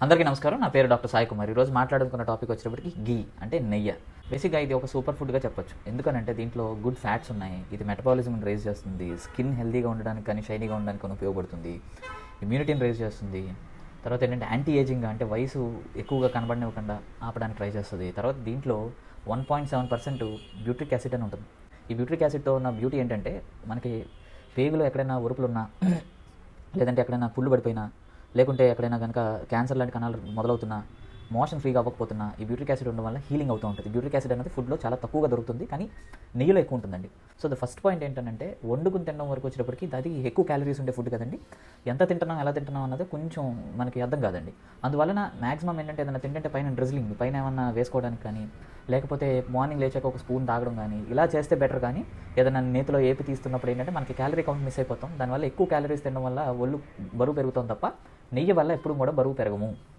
అందరికీ నమస్కారం. నా పేరు డాక్టర్ సాయి కుమార్. ఈరోజు మాట్లాడుకున్న టాపిక్ వచ్చేటప్పటికి గీ అంటే నెయ్యి. బేసిక్గా ఇది ఒక సూపర్ ఫుడ్గా చెప్పొచ్చు. ఎందుకనంటే దీంట్లో గుడ్ ఫ్యాట్స్ ఉన్నాయి. ఇది మెటబాలిజంని రేజ్ చేస్తుంది, స్కిన్ హెల్తీగా ఉండడానికి కానీ షైనీగా ఉండడానికి కానీ ఉపయోగపడుతుంది, ఇమ్యూనిటీని రేజ్ చేస్తుంది. తర్వాత ఏంటంటే యాంటీ ఏజింగ్ అంటే వయసు ఎక్కువగా కనబడనివ్వకుండా ఆపడానికి ట్రై చేస్తుంది. తర్వాత దీంట్లో 1.7% బ్యూట్రిక్ యాసిడ్ అని ఉంటుంది. ఈ బ్యూట్రిక్ యాసిడ్తో ఉన్న బ్యూటీ ఏంటంటే మనకి పేగులో ఎక్కడైనా ఉరుపులున్నా లేదంటే ఎక్కడైనా పుళ్ళు పడిపోయినా లేకుంటే ఎక్కడైనా కనుక క్యాన్సర్ లాంటి కణాలు మొదలవుతున్నా మోషన్ ఫ్రీగా అవ్వకపోతున్నా ఈ బ్యూట్రిక్ యాసిడ్ ఉండడం వల్ల హీలింగ్ అవుతూ ఉంటుంది. బ్యూట్రిక్ యాసిడ్ అనేది ఫుడ్లో చాలా తక్కువగా దొరుకుతుంది, కానీ నెయ్యిలో ఎక్కువ ఉంటుందండి. సో ద ఫస్ట్ పాయింట్ ఏంటంటే వండుకుని తినడం వరకు వచ్చేటప్పటికి అది ఎక్కువ క్యాలరీస్ ఉండే ఫుడ్ కదండి. ఎంత తింటున్నాం ఎలా తింటున్నాం అన్నది కొంచెం మనకి అర్థం కాదండి. అందువలన మ్యాక్సిమం ఏంటంటే ఏదైనా తింటే పైన డ్రిజ్లింగ్ పైన ఏమన్నా వేసుకోవడానికి కానీ లేకపోతే మార్నింగ్ లేచాక ఒక స్పూన్ తాగడం కానీ ఇలా చేస్తే బెటర్. కానీ ఏదైనా నేతిలో ఏపి తీస్తున్నప్పుడు ఏంటంటే మనకి క్యాలరీ కౌంట్ మిస్ అయిపోతాం. దానివల్ల ఎక్కువ క్యాలరీస్ తినడం వల్ల ఒళ్ళు బరువు పెరుగుతాం తప్ప నెయ్యి వల్ల ఎప్పుడు కూడా బరువు పెరగము.